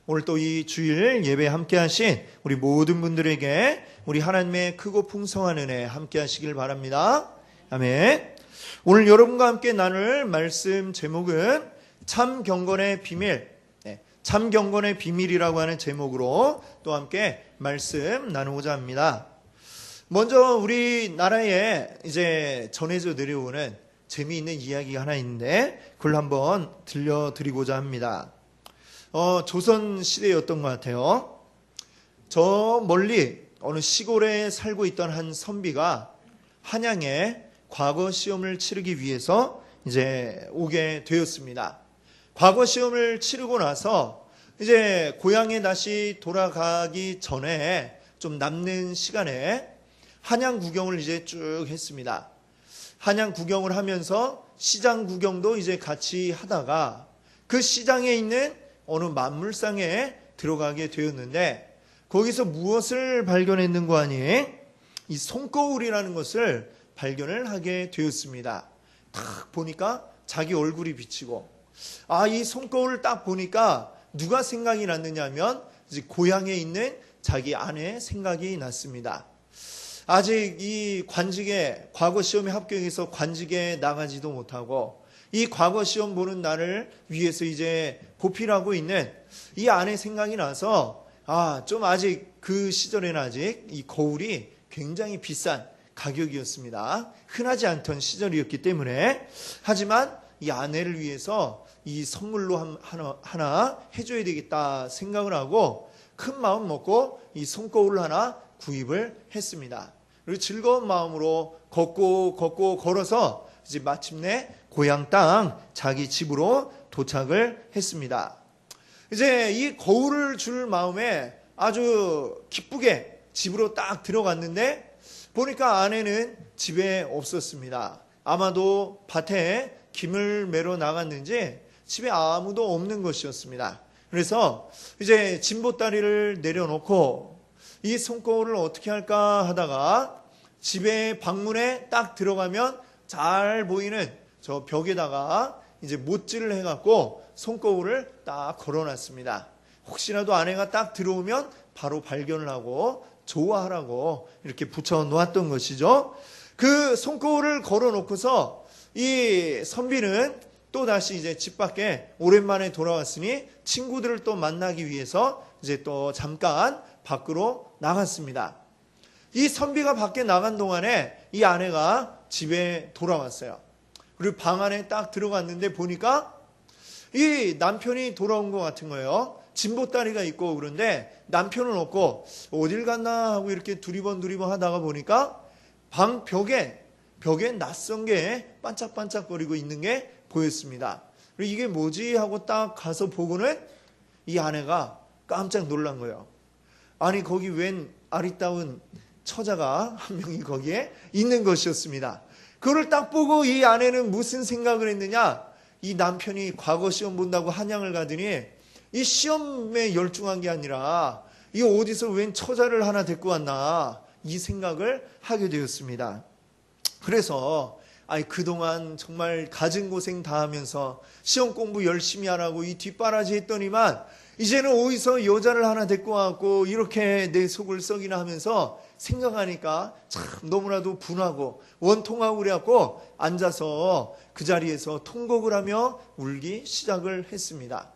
오늘 또 이 주일 예배 함께 하신 우리 모든 분들에게 우리 하나님의 크고 풍성한 은혜 함께 하시길 바랍니다. 아멘. 오늘 여러분과 함께 나눌 말씀 제목은 참 경건의 비밀, 참 경건의 비밀이라고 하는 제목으로 또 함께 말씀 나누고자 합니다. 먼저 우리나라에 이제 전해져 내려오는 재미있는 이야기가 하나 있는데 그걸 한번 들려드리고자 합니다. 조선 시대였던 것 같아요. 저 멀리 어느 시골에 살고 있던 한 선비가 한양에 과거 시험을 치르기 위해서 이제 오게 되었습니다. 과거 시험을 치르고 나서 이제 고향에 다시 돌아가기 전에 좀 남는 시간에 한양 구경을 이제 쭉 했습니다. 한양 구경을 하면서 시장 구경도 이제 같이 하다가 그 시장에 있는 어느 만물상에 들어가게 되었는데 거기서 무엇을 발견했는가 하니 이 손거울이라는 것을 발견을 하게 되었습니다. 딱 보니까 자기 얼굴이 비치고 이 손거울을 딱 보니까 누가 생각이 났느냐 하면 이제 고향에 있는 자기 아내 생각이 났습니다. 아직 이 관직에 과거 시험에 합격해서 관직에 나가지도 못하고 이 과거 시험 보는 나를 위해서 이제 보필하고 있는 이 아내 생각이 나서 좀 아직 그 시절에는 아직 이 거울이 굉장히 비싼 가격이었습니다. 흔하지 않던 시절이었기 때문에 하지만 이 아내를 위해서 이 선물로 하나 해줘야 되겠다 생각을 하고 큰 마음 먹고 이 손거울을 하나 구입을 했습니다. 그리고 즐거운 마음으로 걷고 걸어서 이제 마침내 고향 땅 자기 집으로 도착을 했습니다. 이제 이 거울을 줄 마음에 아주 기쁘게 집으로 딱 들어갔는데 보니까 아내는 집에 없었습니다. 아마도 밭에 김을 매러 나갔는지 집에 아무도 없는 것이었습니다. 그래서 이제 진보다리를 내려놓고 이 손거울을 어떻게 할까 하다가 집에 방문에 딱 들어가면 잘 보이는 저 벽에다가 이제 못질을 해갖고 손거울을 딱 걸어놨습니다. 혹시라도 아내가 딱 들어오면 바로 발견을 하고 좋아하라고 이렇게 붙여놓았던 것이죠. 그 손거울을 걸어놓고서 이 선비는 또 다시 이제 집 밖에 오랜만에 돌아왔으니 친구들을 또 만나기 위해서 이제 또 잠깐 밖으로 나갔습니다. 이 선비가 밖에 나간 동안에 이 아내가 집에 돌아왔어요. 그리고 방 안에 딱 들어갔는데 보니까 이 남편이 돌아온 것 같은 거예요. 진보다리가 있고 그런데 남편은 없고 어딜 갔나 하고 이렇게 두리번 하다가 보니까 방 벽에 낯선 게 반짝반짝거리고 있는 게 보였습니다. 그리고 이게 뭐지 하고 딱 가서 보고는 이 아내가 깜짝 놀란 거예요. 아니 거기 웬 아리따운 처자가 한 명이 거기에 있는 것이었습니다. 그걸 딱 보고 이 아내는 무슨 생각을 했느냐, 이 남편이 과거 시험 본다고 한양을 가더니 이 시험에 열중한 게 아니라 이 어디서 웬 처자를 하나 데리고 왔나 이 생각을 하게 되었습니다. 그래서 그동안 정말 가진 고생 다 하면서 시험 공부 열심히 하라고 이 뒷바라지 했더니만 이제는 어디서 여자를 하나 데리고 와갖고 이렇게 내 속을 썩이나 하면서 생각하니까 참 너무나도 분하고 원통하고 그래갖고 앉아서 그 자리에서 통곡을 하며 울기 시작을 했습니다.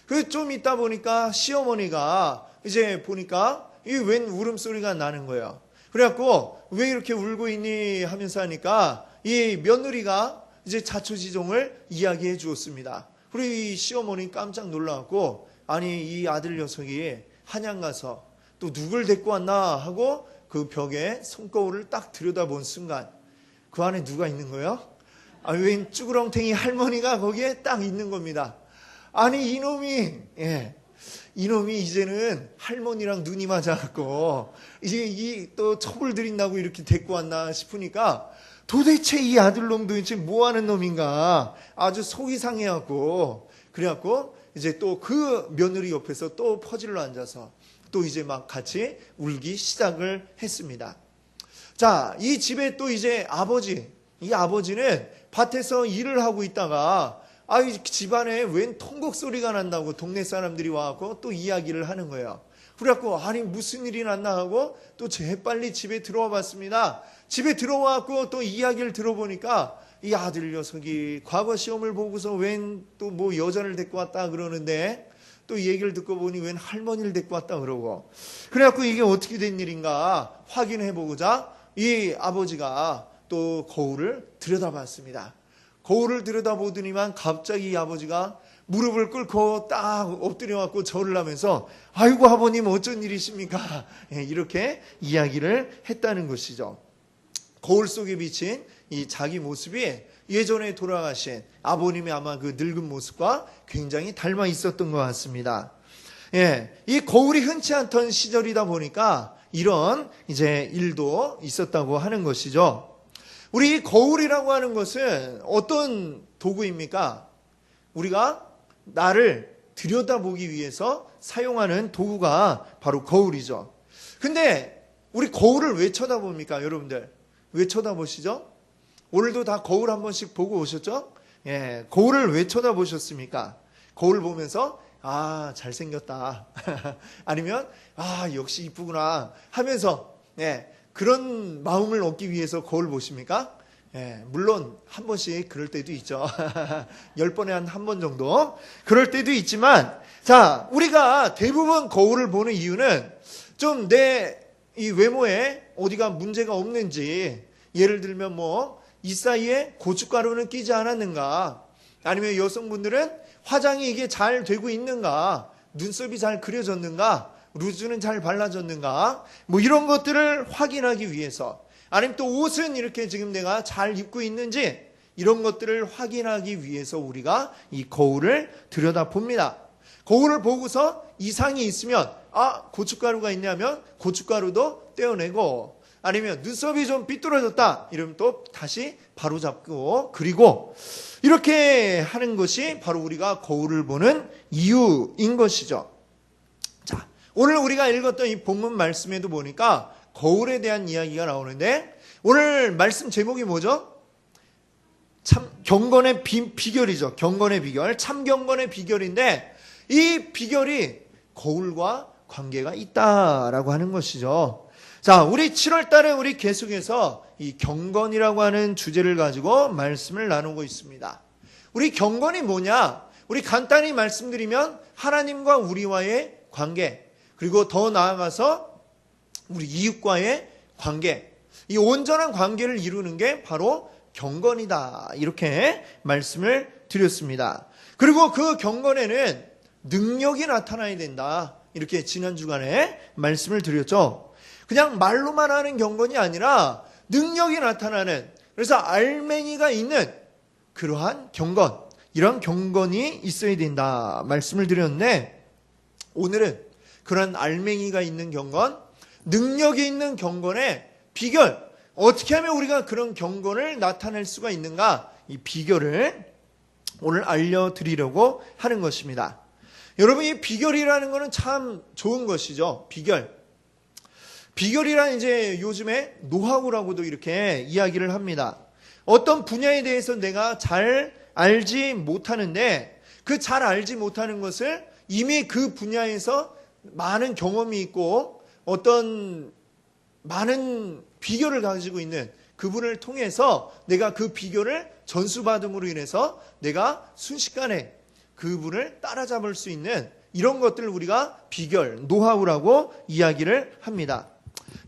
그 좀 있다 보니까 시어머니가 이제 보니까 이 웬 울음소리가 나는 거예요. 그래갖고 왜 이렇게 울고 있니 하면서 하니까 이 며느리가 이제 자초지종을 이야기해 주었습니다. 그리고 이 시어머니 깜짝 놀라갖고 아니 이 아들 녀석이 한양 가서 또 누굴 데리고 왔나 하고 그 벽에 손거울을 딱 들여다본 순간 그 안에 누가 있는 거예요? 웬 쭈그렁탱이 할머니가 거기에 딱 있는 겁니다. 아니 이놈이 이제는 할머니랑 눈이 맞아갖고 이제 또 첩을 들인다고 이렇게 데리고 왔나 싶으니까 도대체 이 아들놈 도대체 뭐하는 놈인가 아주 속이 상해갖고 그래갖고 이제 또 그 며느리 옆에서 또 퍼질러 앉아서 또 이제 막 같이 울기 시작을 했습니다. 자, 이 집에 또 이제 이 아버지는 밭에서 일을 하고 있다가 이 집안에 웬 통곡 소리가 난다고 동네 사람들이 와갖고 또 이야기를 하는 거예요. 그래갖고 아니 무슨 일이 났나 하고 또 재빨리 집에 들어와 봤습니다. 집에 들어와갖고 또 이야기를 들어보니까 이 아들 녀석이 과거 시험을 보고서 웬 또 뭐 여자를 데리고 왔다 그러는데 또 이 얘기를 듣고 보니 웬 할머니를 데리고 왔다 그러고, 그래갖고 이게 어떻게 된 일인가 확인해 보고자 이 아버지가 또 거울을 들여다봤습니다. 거울을 들여다보더니만 갑자기 이 아버지가 무릎을 꿇고 딱 엎드려갖고 절을 하면서 아이고 아버님 어쩐 일이십니까? 이렇게 이야기를 했다는 것이죠. 거울 속에 비친 이 자기 모습이 예전에 돌아가신 아버님의 아마 그 늙은 모습과 굉장히 닮아 있었던 것 같습니다. 이 거울이 흔치 않던 시절이다 보니까 이런 이제 일도 있었다고 하는 것이죠. 우리 거울이라고 하는 것은 어떤 도구입니까? 우리가 나를 들여다보기 위해서 사용하는 도구가 바로 거울이죠. 근데 우리 거울을 왜 쳐다봅니까? 여러분들 왜 쳐다보시죠? 오늘도 다 거울 한 번씩 보고 오셨죠? 거울을 왜 쳐다보셨습니까? 거울 보면서 잘생겼다 아니면 역시 이쁘구나 하면서 그런 마음을 얻기 위해서 거울 보십니까? 물론 한 번씩 그럴 때도 있죠. 10번에 한 번 정도 그럴 때도 있지만, 자, 우리가 대부분 거울을 보는 이유는 좀 내 이 외모에 어디가 문제가 없는지, 예를 들면 이 사이에 고춧가루는 끼지 않았는가, 아니면 여성분들은 화장이 이게 잘 되고 있는가, 눈썹이 잘 그려졌는가, 루즈는 잘 발라졌는가, 이런 것들을 확인하기 위해서, 아니면 또 옷은 이렇게 지금 내가 잘 입고 있는지, 이런 것들을 확인하기 위해서 우리가 이 거울을 들여다봅니다. 거울을 보고서 이상이 있으면 고춧가루가 있냐면 고춧가루도 떼어내고, 아니면 눈썹이 좀 삐뚤어졌다 이러면 또 다시 바로잡고, 그리고 이렇게 하는 것이 바로 우리가 거울을 보는 이유인 것이죠. 자, 오늘 우리가 읽었던 이 본문 말씀에도 보니까 거울에 대한 이야기가 나오는데, 오늘 말씀 제목이 뭐죠? 참 경건의 비결이죠. 경건의 비결, 참 경건의 비결인데, 이 비결이 거울과 관계가 있다라고 하는 것이죠. 자, 우리 7월 달에 우리 계속해서 이 경건이라고 하는 주제를 가지고 말씀을 나누고 있습니다. 우리 경건이 뭐냐? 우리 간단히 말씀드리면 하나님과 우리와의 관계, 그리고 더 나아가서 우리 이웃과의 관계, 이 온전한 관계를 이루는 게 바로 경건이다, 이렇게 말씀을 드렸습니다. 그리고 그 경건에는 능력이 나타나야 된다, 이렇게 지난 주간에 말씀을 드렸죠. 그냥 말로만 하는 경건이 아니라 능력이 나타나는, 그래서 알맹이가 있는 그러한 경건, 이런 경건이 있어야 된다 말씀을 드렸는데, 오늘은 그런 알맹이가 있는 경건, 능력이 있는 경건의 비결, 어떻게 하면 우리가 그런 경건을 나타낼 수가 있는가, 이 비결을 오늘 알려드리려고 하는 것입니다. 여러분, 이 비결이라는 것은 참 좋은 것이죠. 비결이란 이제 요즘에 노하우라고도 이렇게 이야기를 합니다. 어떤 분야에 대해서 내가 잘 알지 못하는데, 그 잘 알지 못하는 것을 이미 그 분야에서 많은 경험이 있고 어떤 많은 비결을 가지고 있는 그분을 통해서 내가 그 비결을 전수받음으로 인해서 내가 순식간에 그분을 따라잡을 수 있는 이런 것들을 우리가 비결, 노하우라고 이야기를 합니다.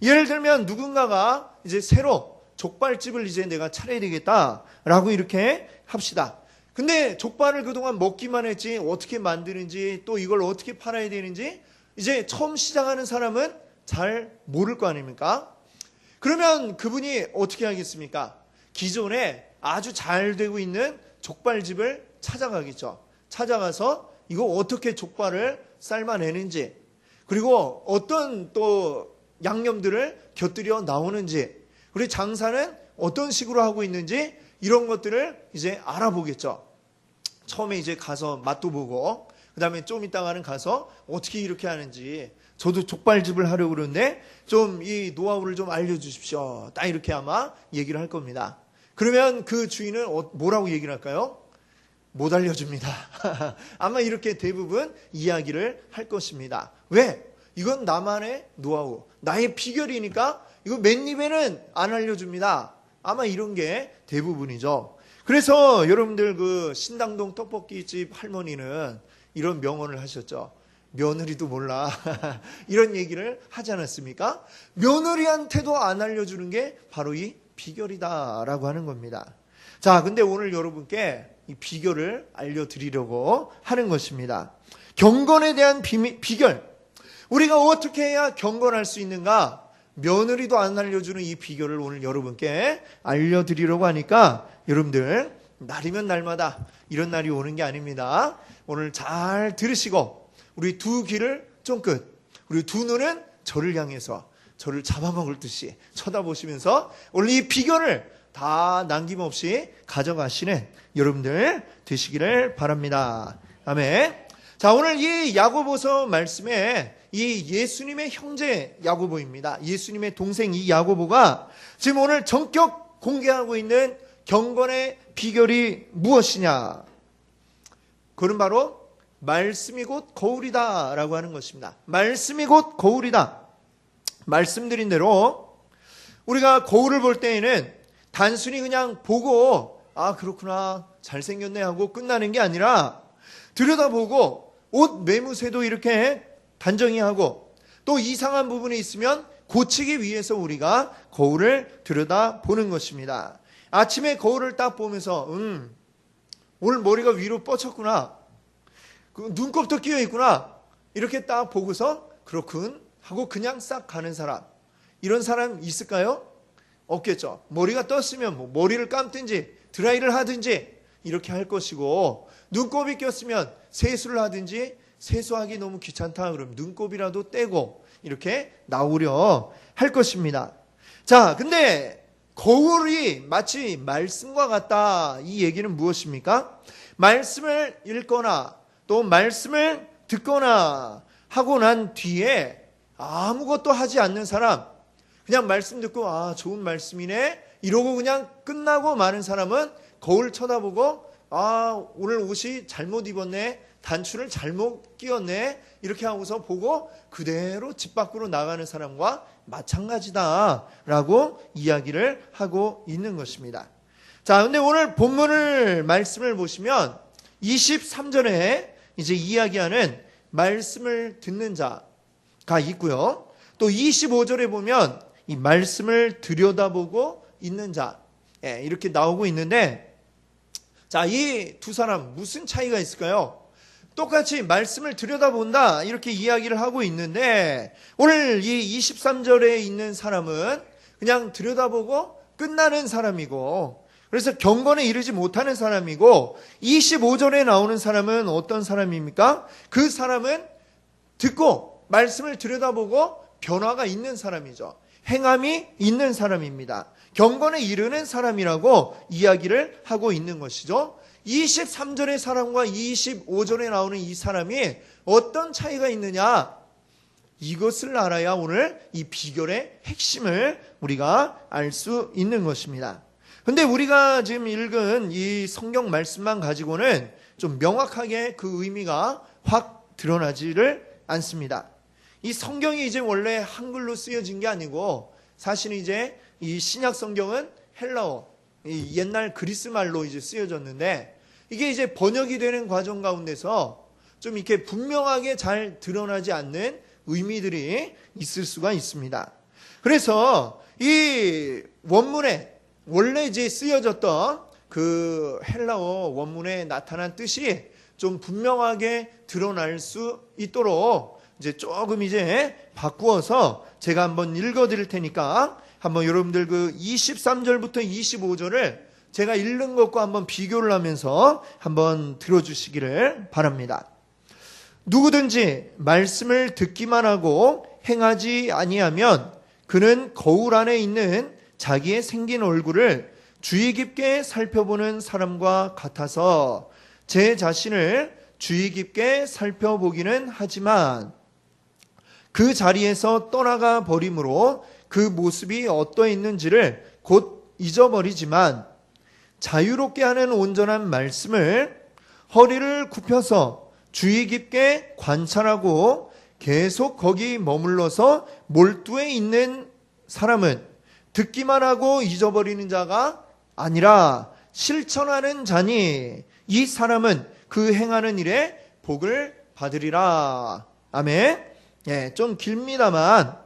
예를 들면 누군가가 이제 새로 족발집을 이제 내가 차려야 되겠다라고 이렇게 합시다. 근데 족발을 그동안 먹기만 했지 어떻게 만드는지, 또 이걸 어떻게 팔아야 되는지 이제 처음 시작하는 사람은 잘 모를 거 아닙니까? 그러면 그분이 어떻게 하겠습니까? 기존에 아주 잘 되고 있는 족발집을 찾아가겠죠. 찾아가서 이거 어떻게 족발을 삶아내는지, 그리고 어떤 또 양념들을 곁들여 나오는지, 그리고 장사는 어떤 식으로 하고 있는지, 이런 것들을 이제 알아보겠죠. 처음에 이제 가서 맛도 보고, 그 다음에 좀 이따가는 가서 어떻게 이렇게 하는지, 저도 족발집을 하려고 그러는데 좀 이 노하우를 좀 알려주십시오, 딱 이렇게 아마 얘기를 할 겁니다. 그러면 그 주인은 뭐라고 얘기를 할까요? 못 알려줍니다. 아마 이렇게 대부분 이야기를 할 것입니다. 왜? 이건 나만의 노하우, 나의 비결이니까 이거 맨 입에는 안 알려줍니다. 아마 이런 게 대부분이죠. 그래서 여러분들 그 신당동 떡볶이집 할머니는 이런 명언을 하셨죠. 며느리도 몰라. 이런 얘기를 하지 않았습니까? 며느리한테도 안 알려주는 게 바로 이 비결이다라고 하는 겁니다. 자, 근데 오늘 여러분께 이 비결을 알려드리려고 하는 것입니다. 경건에 대한 비결. 우리가 어떻게 해야 경건할 수 있는가? 며느리도 안 알려주는 이 비결을 오늘 여러분께 알려드리려고 하니까 여러분들 날이면 날마다 이런 날이 오는 게 아닙니다. 오늘 잘 들으시고 우리 두 귀를 쫑긋, 우리 두 눈은 저를 향해서 저를 잡아먹을 듯이 쳐다보시면서 오늘 이 비결을 다 남김없이 가져가시는 여러분들 되시기를 바랍니다. 아멘. 자, 오늘 이 야고보서 말씀에 이 예수님의 형제 야고보입니다. 예수님의 동생 이 야고보가 지금 오늘 전격 공개하고 있는 경건의 비결이 무엇이냐? 그는 바로 말씀이 곧 거울이다 라고 하는 것입니다. 말씀이 곧 거울이다. 말씀드린 대로 우리가 거울을 볼 때에는 단순히 그냥 보고 아 그렇구나 잘생겼네 하고 끝나는 게 아니라 들여다보고 옷 매무새도 이렇게 단정히 하고 또 이상한 부분이 있으면 고치기 위해서 우리가 거울을 들여다보는 것입니다. 아침에 거울을 딱 보면서 오늘 머리가 위로 뻗쳤구나, 눈곱도 끼어 있구나 이렇게 딱 보고서 그렇군 하고 그냥 싹 가는 사람, 이런 사람 있을까요? 없겠죠. 머리가 떴으면 뭐 머리를 감든지 드라이를 하든지 이렇게 할 것이고, 눈곱이 꼈으면 세수를 하든지 세수하기 너무 귀찮다 그러면 눈곱이라도 떼고 이렇게 나오려 할 것입니다. 자, 근데 거울이 마치 말씀과 같다, 이 얘기는 무엇입니까? 말씀을 읽거나 또 말씀을 듣거나 하고 난 뒤에 아무것도 하지 않는 사람, 그냥 말씀 듣고 아 좋은 말씀이네 이러고 그냥 끝나고 마는 사람은 거울 쳐다보고 아 오늘 옷이 잘못 입었네, 단추를 잘못 끼웠네 이렇게 하고서 보고 그대로 집 밖으로 나가는 사람과 마찬가지다라고 이야기를 하고 있는 것입니다. 자, 근데 오늘 본문을 말씀을 보시면 23절에 이제 이야기하는 말씀을 듣는 자가 있고요. 또 25절에 보면 이 말씀을 들여다보고 있는 자, 이렇게 나오고 있는데, 자, 이 두 사람 무슨 차이가 있을까요? 똑같이 말씀을 들여다본다 이렇게 이야기를 하고 있는데, 오늘 이 23절에 있는 사람은 그냥 들여다보고 끝나는 사람이고, 그래서 경건에 이르지 못하는 사람이고, 25절에 나오는 사람은 어떤 사람입니까? 그 사람은 듣고 말씀을 들여다보고 변화가 있는 사람이죠. 행함이 있는 사람입니다. 경건에 이르는 사람이라고 이야기를 하고 있는 것이죠. 23절의 사람과 25절에 나오는 이 사람이 어떤 차이가 있느냐, 이것을 알아야 오늘 이 비결의 핵심을 우리가 알 수 있는 것입니다. 근데 우리가 지금 읽은 이 성경 말씀만 가지고는 좀 명확하게 그 의미가 확 드러나지를 않습니다. 이 성경이 이제 원래 한글로 쓰여진 게 아니고, 사실 이제 이 신약 성경은 헬라어, 이 옛날 그리스 말로 이제 쓰여졌는데, 이게 이제 번역이 되는 과정 가운데서 좀 이렇게 분명하게 잘 드러나지 않는 의미들이 있을 수가 있습니다. 그래서 이 원문에 원래 이제 쓰여졌던 그 헬라어 원문에 나타난 뜻이 좀 분명하게 드러날 수 있도록 이제 조금 이제 바꾸어서 제가 한번 읽어드릴 테니까 한번 여러분들 그 23절부터 25절을 제가 읽는 것과 한번 비교를 하면서 한번 들어주시기를 바랍니다. 누구든지 말씀을 듣기만 하고 행하지 아니하면 그는 거울 안에 있는 자기의 생긴 얼굴을 주의 깊게 살펴보는 사람과 같아서 제 자신을 주의 깊게 살펴보기는 하지만 그 자리에서 떠나가 버림으로 그 모습이 어떠했는지를 곧 잊어버리지만 자유롭게 하는 온전한 말씀을 허리를 굽혀서 주의 깊게 관찰하고 계속 거기 머물러서 몰두해 있는 사람은 듣기만 하고 잊어버리는 자가 아니라 실천하는 자니 이 사람은 그 행하는 일에 복을 받으리라. 아멘. 예, 좀 길입니다만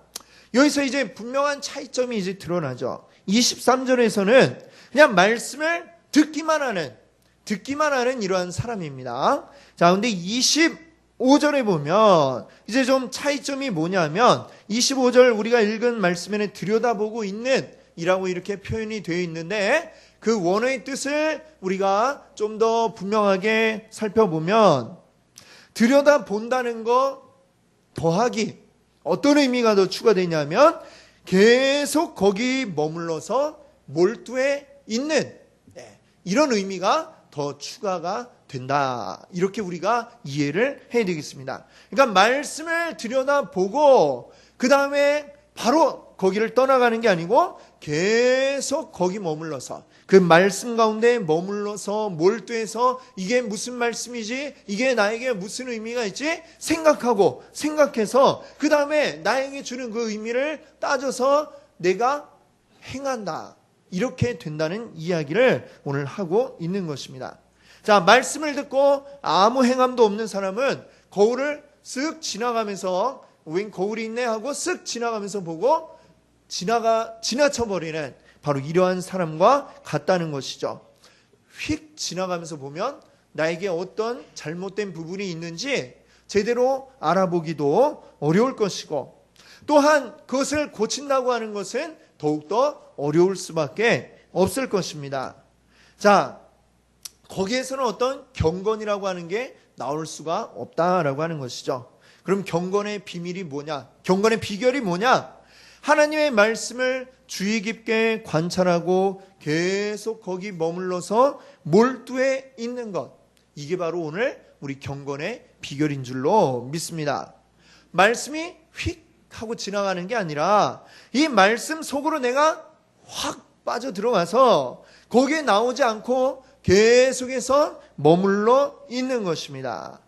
여기서 이제 분명한 차이점이 이제 드러나죠. 23절에서는 그냥 말씀을 듣기만 하는 이러한 사람입니다. 자, 근데 25절에 보면 이제 좀 차이점이 뭐냐면 25절 우리가 읽은 말씀에는 들여다보고 있는 이라고 이렇게 표현이 되어 있는데 그 원어의 뜻을 우리가 좀 더 분명하게 살펴보면 들여다본다는 거 더하기 어떤 의미가 더 추가되냐면 계속 거기 머물러서 몰두해 있는 이런 의미가 더 추가가 된다. 이렇게 우리가 이해를 해야 되겠습니다. 그러니까 말씀을 들여다보고 그 다음에 바로 거기를 떠나가는 게 아니고 계속 거기 머물러서 그 말씀 가운데 머물러서 몰두해서 이게 무슨 말씀이지? 이게 나에게 무슨 의미가 있지? 생각해서 그 다음에 나에게 주는 그 의미를 따져서 내가 행한다. 이렇게 된다는 이야기를 오늘 하고 있는 것입니다. 자, 말씀을 듣고 아무 행함도 없는 사람은 거울을 쓱 지나가면서 웬 거울이 있네 하고 쓱 지나가면서 보고 지나쳐버리는 바로 이러한 사람과 같다는 것이죠. 휙 지나가면서 보면 나에게 어떤 잘못된 부분이 있는지 제대로 알아보기도 어려울 것이고 또한 그것을 고친다고 하는 것은 더욱더 어려울 수밖에 없을 것입니다. 자, 거기에서는 어떤 경건이라고 하는 게 나올 수가 없다라고 하는 것이죠. 그럼 경건의 비밀이 뭐냐? 경건의 비결이 뭐냐? 하나님의 말씀을 주의 깊게 관찰하고 계속 거기 머물러서 몰두해 있는 것. 이게 바로 오늘 우리 경건의 비결인 줄로 믿습니다. 말씀이 휙 하고 지나가는 게 아니라 이 말씀 속으로 내가 확 빠져 들어가서 거기에 나오지 않고 계속해서 머물러 있는 것입니다.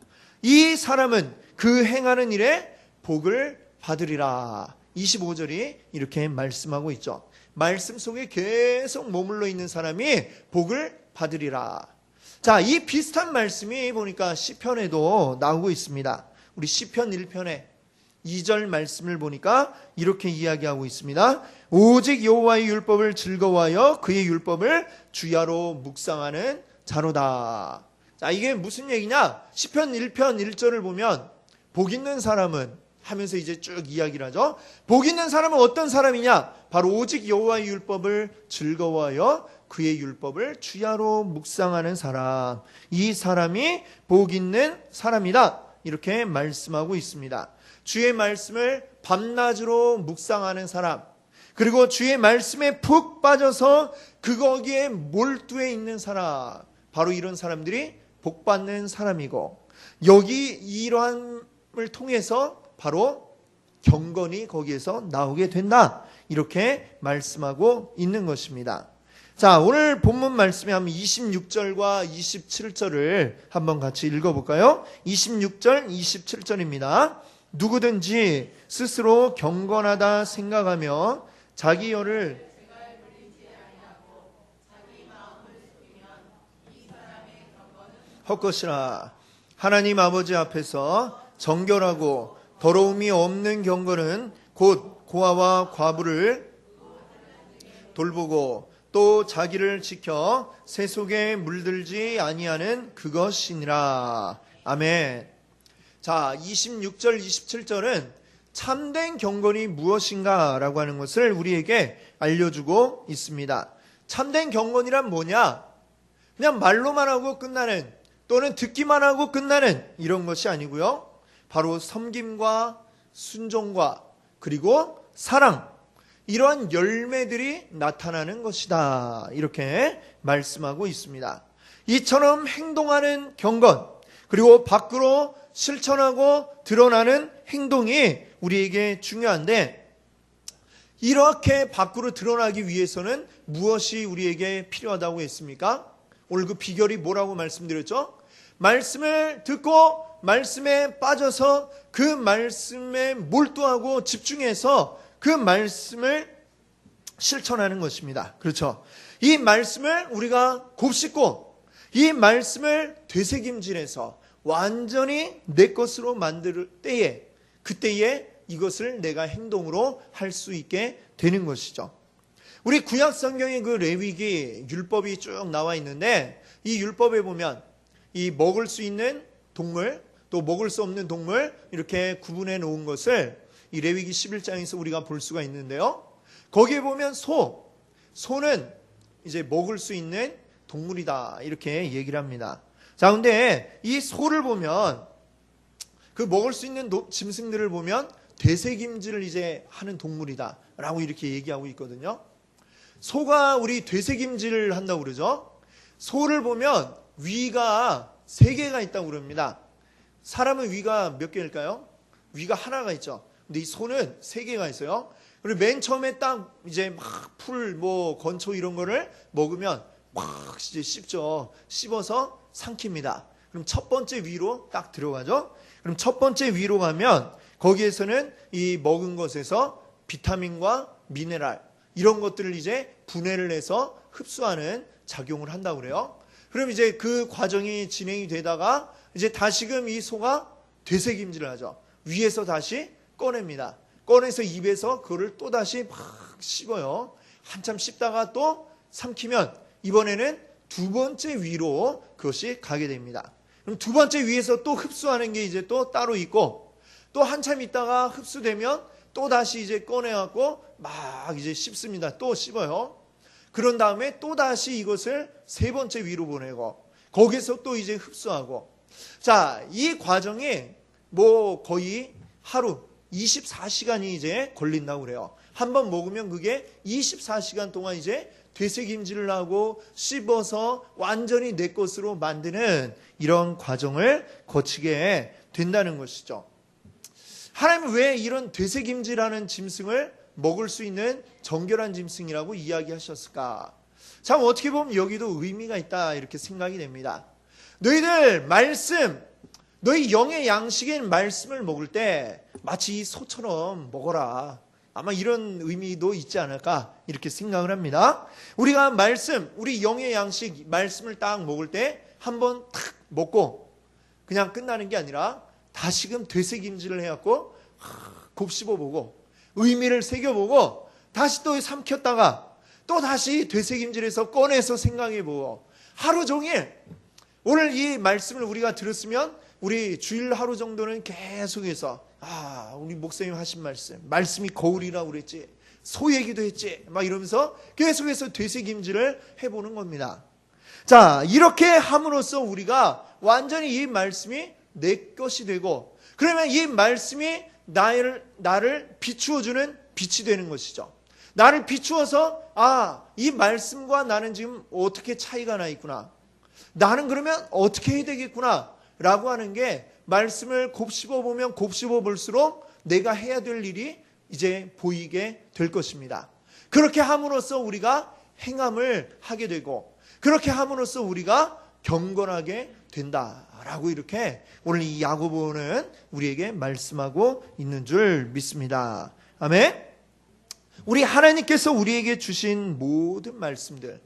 이 사람은 그 행하는 일에 복을 받으리라. 25절이 이렇게 말씀하고 있죠. 말씀 속에 계속 머물러 있는 사람이 복을 받으리라. 자, 이 비슷한 말씀이 보니까 시편에도 나오고 있습니다. 우리 시편 1편에 2절 말씀을 보니까 이렇게 이야기하고 있습니다. 오직 여호와의 율법을 즐거워하여 그의 율법을 주야로 묵상하는 자로다. 자, 이게 무슨 얘기냐? 시편 1편 1절을 보면 복 있는 사람은 하면서 이제 쭉 이야기를 하죠. 복 있는 사람은 어떤 사람이냐? 바로 오직 여호와의 율법을 즐거워하여 그의 율법을 주야로 묵상하는 사람. 이 사람이 복 있는 사람이다. 이렇게 말씀하고 있습니다. 주의 말씀을 밤낮으로 묵상하는 사람, 그리고 주의 말씀에 푹 빠져서 거기에 몰두해 있는 사람, 바로 이런 사람들이 복받는 사람이고, 여기 이러함을 통해서 바로 경건이 거기에서 나오게 된다. 이렇게 말씀하고 있는 것입니다. 자, 오늘 본문 말씀에 한번 26절과 27절을 한번 같이 읽어볼까요? 26절, 27절입니다. 누구든지 스스로 경건하다 생각하며 자기 열을 헛것이라. 하나님 아버지 앞에서 정결하고 더러움이 없는 경건은 곧 고아와 과부를 돌보고 또 자기를 지켜 새 속에 물들지 아니하는 그것이니라. 아멘. 자, 26절, 27절은 참된 경건이 무엇인가 라고 하는 것을 우리에게 알려주고 있습니다. 참된 경건이란 뭐냐? 그냥 말로만 하고 끝나는, 또는 듣기만 하고 끝나는 이런 것이 아니고요. 바로 섬김과 순종과 그리고 사랑, 이러한 열매들이 나타나는 것이다. 이렇게 말씀하고 있습니다. 이처럼 행동하는 경건, 그리고 밖으로 실천하고 드러나는 행동이 우리에게 중요한데, 이렇게 밖으로 드러나기 위해서는 무엇이 우리에게 필요하다고 했습니까? 오늘 그 비결이 뭐라고 말씀드렸죠? 말씀을 듣고 말씀에 빠져서 그 말씀에 몰두하고 집중해서 그 말씀을 실천하는 것입니다. 그렇죠? 이 말씀을 우리가 곱씹고 이 말씀을 되새김질해서 완전히 내 것으로 만들 때에 그때에 이것을 내가 행동으로 할 수 있게 되는 것이죠. 우리 구약 성경에 그 레위기 율법이 쭉 나와 있는데 이 율법에 보면 이 먹을 수 있는 동물 또 먹을 수 없는 동물 이렇게 구분해 놓은 것을 이 레위기 11장에서 우리가 볼 수가 있는데요. 거기에 보면 소는 이제 먹을 수 있는 동물이다 이렇게 얘기를 합니다. 자, 근데 이 소를 보면 그 먹을 수 있는 짐승들을 보면 되새김질을 이제 하는 동물이다 라고 이렇게 얘기하고 있거든요. 소가 우리 되새김질을 한다고 그러죠. 소를 보면 위가 3개가 있다고 그럽니다. 사람은 위가 몇 개일까요? 위가 하나가 있죠. 근데 이 소는 3개가 있어요. 그리고 맨 처음에 딱 이제 막 풀, 건초 이런 거를 먹으면 막 이제 씹죠. 씹어서 삼킵니다. 그럼 첫 번째 위로 딱 들어가죠. 그럼 첫 번째 위로 가면 거기에서는 이 먹은 것에서 비타민과 미네랄 이런 것들을 이제 분해를 해서 흡수하는 작용을 한다고 그래요. 그럼 이제 그 과정이 진행이 되다가 이제 다시금 이 소가 되새김질을 하죠. 위에서 다시 꺼냅니다. 꺼내서 입에서 그거를 또 다시 막 씹어요. 한참 씹다가 또 삼키면 이번에는 2번째 위로 그것이 가게 됩니다. 그럼 2번째 위에서 또 흡수하는 게 이제 또 따로 있고 또 한참 있다가 흡수되면 또 다시 이제 꺼내갖고 막 이제 씹습니다. 또 씹어요. 그런 다음에 또 다시 이것을 3번째 위로 보내고 거기서 또 이제 흡수하고 자, 이 과정이 거의 하루 24시간이 이제 걸린다고 그래요. 한번 먹으면 그게 24시간 동안 이제 되새김질을 하고 씹어서 완전히 내 것으로 만드는 이런 과정을 거치게 된다는 것이죠. 하나님은 왜 이런 되새김질하는 짐승을 먹을 수 있는 정결한 짐승이라고 이야기하셨을까? 참 어떻게 보면 여기도 의미가 있다 이렇게 생각이 됩니다. 너희들 너희 영의 양식인 말씀을 먹을 때 마치 이 소처럼 먹어라. 아마 이런 의미도 있지 않을까 이렇게 생각을 합니다. 우리가 우리 영의 양식 말씀을 딱 먹을 때 한번 탁 먹고 그냥 끝나는 게 아니라 다시금 되새김질을 해갖고 곱씹어보고 의미를 새겨보고 다시 또 삼켰다가 또 다시 되새김질해서 꺼내서 생각해보고 하루 종일 오늘 이 말씀을 우리가 들었으면 우리 주일 하루 정도는 계속해서 우리 목사님 하신 말씀이 거울이라고 그랬지 소 얘기도 했지 막 이러면서 계속해서 되새김질을 해보는 겁니다. 자, 이렇게 함으로써 우리가 완전히 이 말씀이 내 것이 되고 그러면 이 말씀이 나를 비추어주는 빛이 되는 것이죠. 나를 비추어서 이 말씀과 나는 지금 어떻게 차이가 나 있구나. 나는 그러면 어떻게 해야 되겠구나 라고 하는 게 말씀을 곱씹어 보면 곱씹어 볼수록 내가 해야 될 일이 이제 보이게 될 것입니다. 그렇게 함으로써 우리가 행함을 하게 되고 그렇게 함으로써 우리가 경건하게 된다라고 이렇게 오늘 이 야고보는 우리에게 말씀하고 있는 줄 믿습니다. 아멘. 우리 하나님께서 우리에게 주신 모든 말씀들,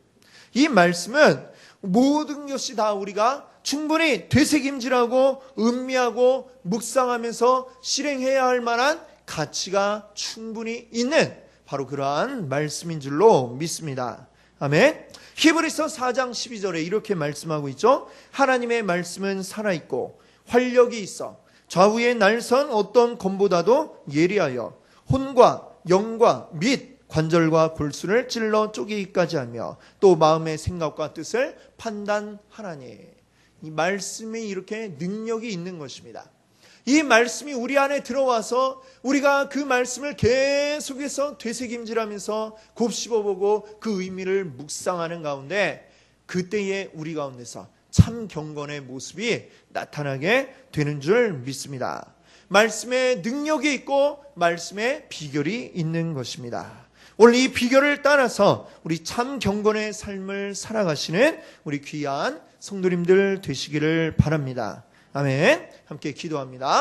이 말씀은 모든 것이 다 우리가 충분히 되새김질하고 음미하고 묵상하면서 실행해야 할 만한 가치가 충분히 있는 바로 그러한 말씀인 줄로 믿습니다. 아멘. 히브리서 4장 12절에 이렇게 말씀하고 있죠. 하나님의 말씀은 살아있고 활력이 있어 좌우의 날선 어떤 검보다도 예리하여 혼과 영과 및 관절과 골수를 찔러 쪼개기까지 하며 또 마음의 생각과 뜻을 판단하나니. 이 말씀이 이렇게 능력이 있는 것입니다. 이 말씀이 우리 안에 들어와서 우리가 그 말씀을 계속해서 되새김질하면서 곱씹어보고 그 의미를 묵상하는 가운데 그때에 우리 가운데서 참 경건의 모습이 나타나게 되는 줄 믿습니다. 말씀에 능력이 있고 말씀에 비결이 있는 것입니다. 오늘 이 비결을 따라서 우리 참 경건의 삶을 살아가시는 우리 귀한 성도님들 되시기를 바랍니다. 아멘. 함께 기도합니다.